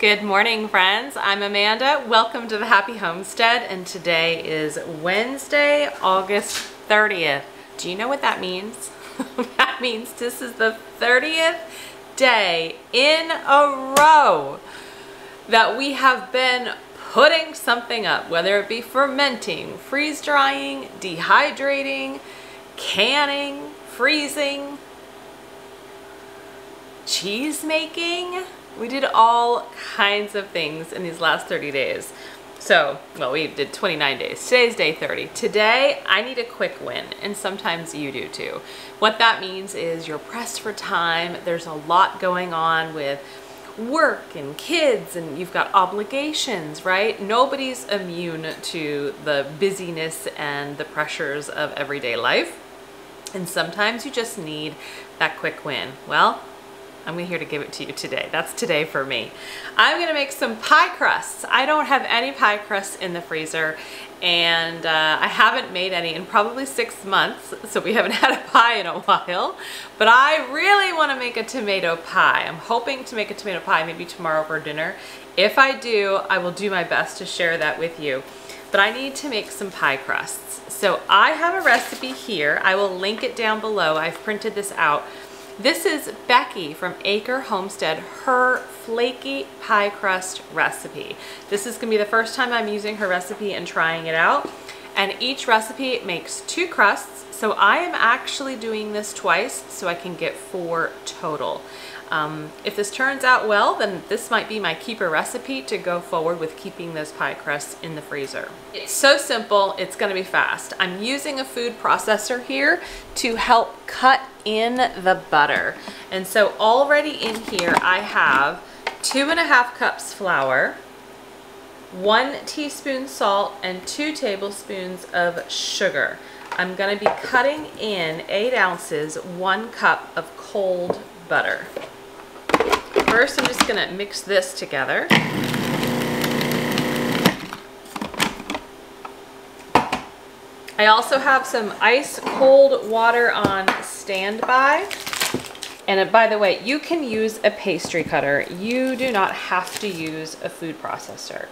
Good morning, friends. I'm Amanda. Welcome to the Happy Homestead, and today is Wednesday, August 30th. Do you know what that means? That means this is the 30th day in a row that we have been putting something up, whether it be fermenting, freeze drying, dehydrating, canning, freezing, cheese making. We did all kinds of things in these last 30 days. So, well, we did 29 days. Today's day 30. Today, I need a quick win, and sometimes you do too. What that means is you're pressed for time. There's a lot going on with work and kids, and you've got obligations, right? Nobody's immune to the busyness and the pressures of everyday life. And sometimes you just need that quick win. Well, I'm here to give it to you today. That's today for me. I'm gonna make some pie crusts. I don't have any pie crusts in the freezer, and I haven't made any in probably 6 months, so we haven't had a pie in a while. But I really wanna make a tomato pie. I'm hoping to make a tomato pie maybe tomorrow for dinner. If I do, I will do my best to share that with you. But I need to make some pie crusts. So I have a recipe here. I will link it down below. I've printed this out. This is Becky from Acre Homestead, her flaky pie crust recipe. This is gonna be the first time I'm using her recipe and trying it out. And each recipe makes 2 crusts. So I am actually doing this twice so I can get 4 total. If this turns out well, then this might be my keeper recipe to go forward with keeping those pie crusts in the freezer. It's so simple, it's gonna be fast. I'm using a food processor here to help cut in the butter. And so already in here I have 2.5 cups flour, 1 teaspoon salt, and 2 tablespoons of sugar. I'm gonna be cutting in 8 ounces, 1 cup of cold butter. First, I'm just gonna mix this together. I also have some ice cold water on standby. And by the way, you can use a pastry cutter. You do not have to use a food processor.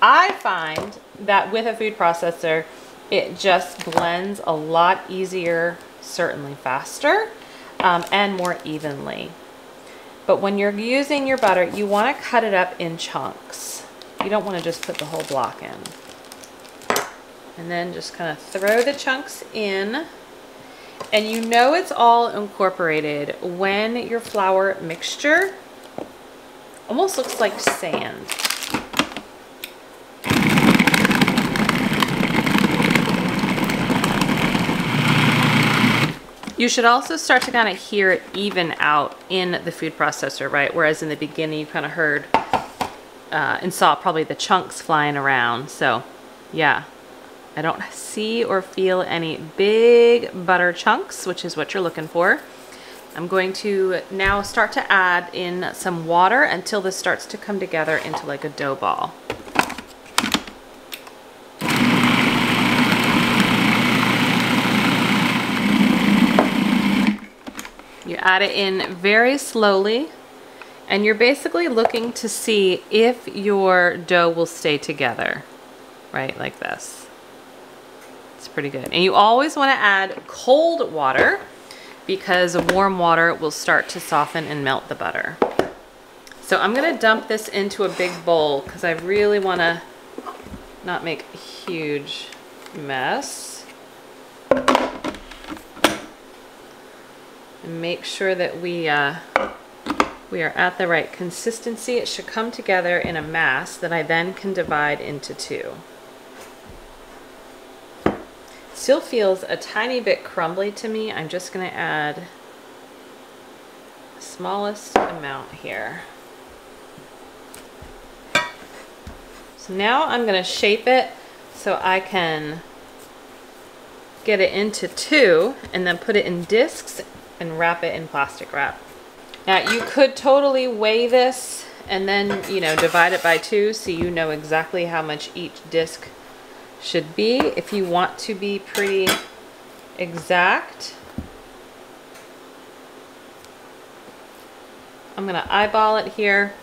I find that with a food processor, it just blends a lot easier, certainly faster, and more evenly. But when you're using your butter, you want to cut it up in chunks. You don't want to just put the whole block in. And then just kind of throw the chunks in. And you know it's all incorporated when your flour mixture almost looks like sand. You should also start to kind of hear it even out in the food processor, right? Whereas in the beginning you kind of heard and saw probably the chunks flying around. So yeah, I don't see or feel any big butter chunks, which is what you're looking for. I'm going to now start to add in some water until this starts to come together into like a dough ball. You add it in very slowly, and you're basically looking to see if your dough will stay together, right, like this. It's pretty good. And you always want to add cold water because warm water will start to soften and melt the butter. So I'm going to dump this into a big bowl because I really want to not make a huge mess. And make sure that we are at the right consistency. It should come together in a mass that I then can divide into 2. Still feels a tiny bit crumbly to me. I'm just going to add the smallest amount here. So now I'm going to shape it so I can get it into 2 and then put it in discs and wrap it in plastic wrap. Now you could totally weigh this and then, you know, divide it by 2 so you know exactly how much each disc should be if you want to be pretty exact. I'm gonna eyeball it here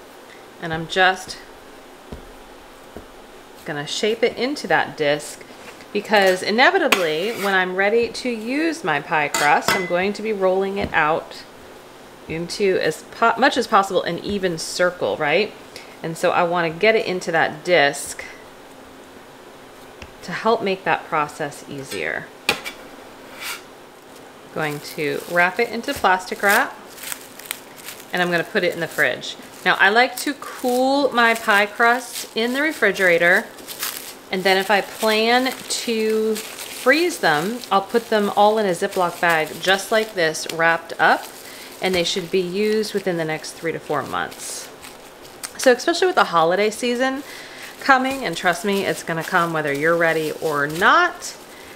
And I'm just gonna shape it into that disc, because inevitably when I'm ready to use my pie crust, I'm going to be rolling it out into as much as possible an even circle, right? And so I want to get it into that disc to help make that process easier. Going to wrap it into plastic wrap, and I'm going to put it in the fridge. Now I like to cool my pie crust in the refrigerator, and then if I plan to freeze them, I'll put them all in a Ziploc bag just like this, wrapped up, and they should be used within the next 3 to 4 months. So especially with the holiday season coming, and trust me, it's gonna come whether you're ready or not,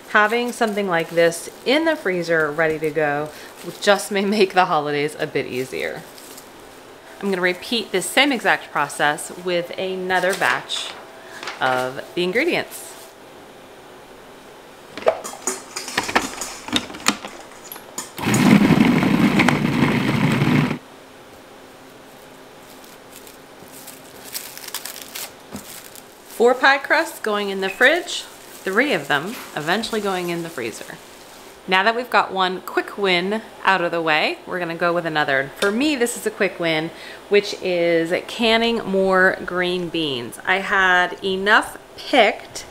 having something like this in the freezer ready to go just may make the holidays a bit easier. I'm gonna repeat this same exact process with another batch of the ingredients. Four pie crusts going in the fridge, 3 of them eventually going in the freezer. Now that we've got one quick win out of the way, we're gonna go with another. For me, this is a quick win, which is canning more green beans. I had enough picked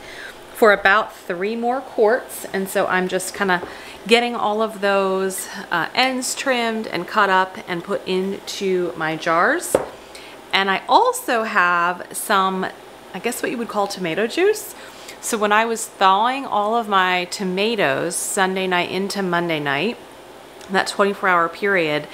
for about 3 more quarts, and so I'm just kind of getting all of those ends trimmed and cut up and put into my jars. And I also have some, I guess what you would call tomato juice. So when I was thawing all of my tomatoes Sunday night into Monday night, that 24-hour period,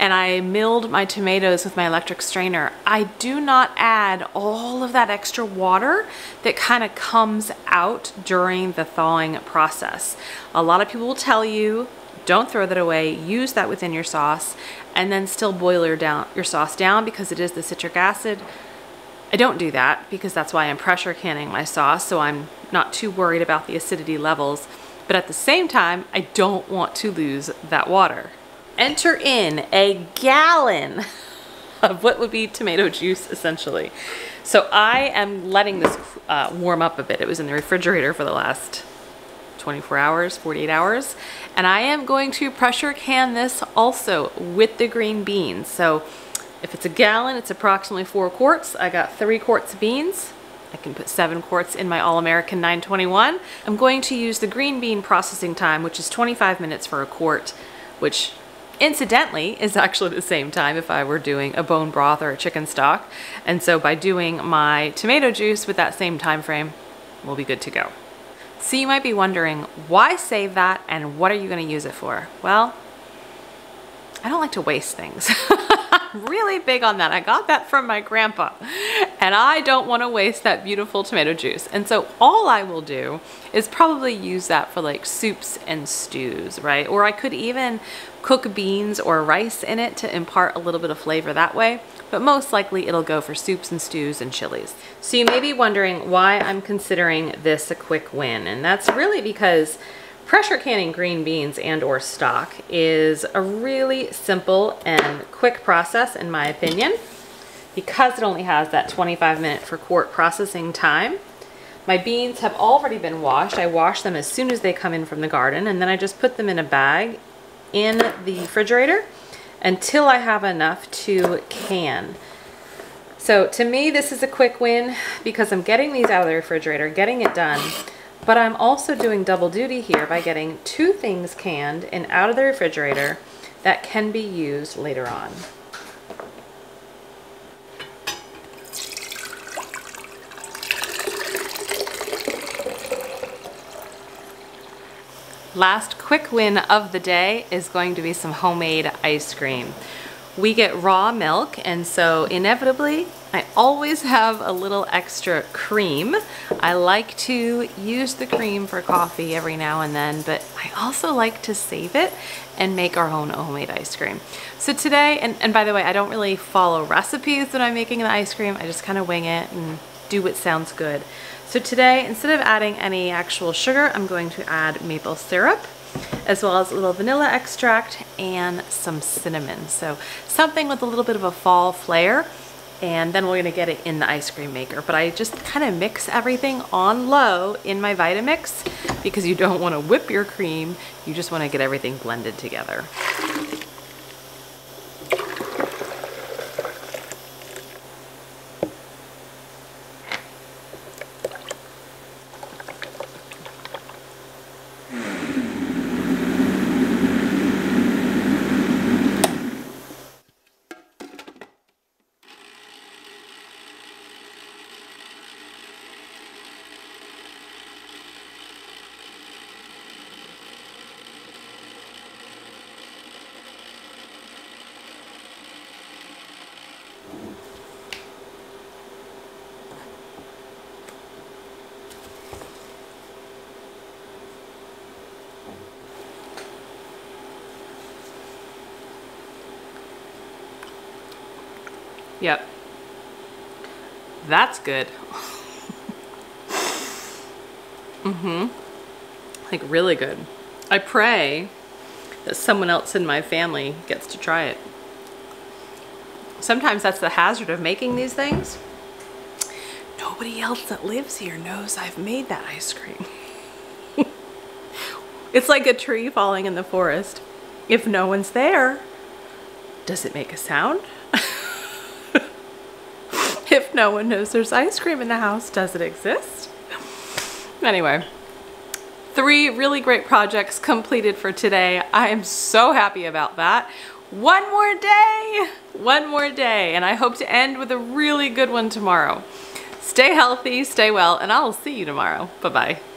and I milled my tomatoes with my electric strainer, I do not add all of that extra water that kind of comes out during the thawing process. A lot of people will tell you, don't throw that away, use that within your sauce, and then still boil your sauce down because it is the citric acid. I don't do that because that's why I'm pressure canning my sauce, so I'm not too worried about the acidity levels. But at the same time, I don't want to lose that water. Enter in a gallon of what would be tomato juice, essentially. So I am letting this warm up a bit. It was in the refrigerator for the last 24 hours, 48 hours. And I am going to pressure can this also with the green beans. So if it's a gallon, it's approximately 4 quarts. I got 3 quarts of beans. I can put 7 quarts in my All-American 921. I'm going to use the green bean processing time, which is 25 minutes for a quart, which incidentally is actually the same time if I were doing a bone broth or a chicken stock. And so by doing my tomato juice with that same time frame, we'll be good to go. So you might be wondering, why save that and what are you going to use it for? Well, I don't like to waste things. Really big on that. I got that from my grandpa, and I don't want to waste that beautiful tomato juice. And so all I will do is probably use that for like soups and stews, right? Or I could even cook beans or rice in it to impart a little bit of flavor that way, but most likely it'll go for soups and stews and chilies. So you may be wondering why I'm considering this a quick win, and that's really because pressure canning green beans and or stock is a really simple and quick process in my opinion, because it only has that 25-minute per quart processing time. My beans have already been washed. I wash them as soon as they come in from the garden, and then I just put them in a bag in the refrigerator until I have enough to can. So to me, this is a quick win because I'm getting these out of the refrigerator, getting it done. But I'm also doing double duty here by getting 2 things canned and out of the refrigerator that can be used later on. Last quick win of the day is going to be some homemade ice cream. We get raw milk, and so inevitably I always have a little extra cream. I like to use the cream for coffee every now and then, but I also like to save it and make our own homemade ice cream. So today, and by the way, I don't really follow recipes when I'm making the ice cream. I just kind of wing it and do what sounds good. So today, instead of adding any actual sugar, I'm going to add maple syrup, as well as a little vanilla extract and some cinnamon. So something with a little bit of a fall flair. and then we're gonna get it in the ice cream maker. But I just kind of mix everything on low in my Vitamix because you don't want to whip your cream, you just want to get everything blended together. Yep. That's good. Like really good. I pray that someone else in my family gets to try it. Sometimes that's the hazard of making these things. Nobody else that lives here knows I've made that ice cream. It's like a tree falling in the forest. If no one's there, does it make a sound? If no one knows there's ice cream in the house, does it exist? Anyway, 3 really great projects completed for today. I am so happy about that. One more day, and I hope to end with a really good one tomorrow. Stay healthy, stay well, and I'll see you tomorrow. Bye-bye.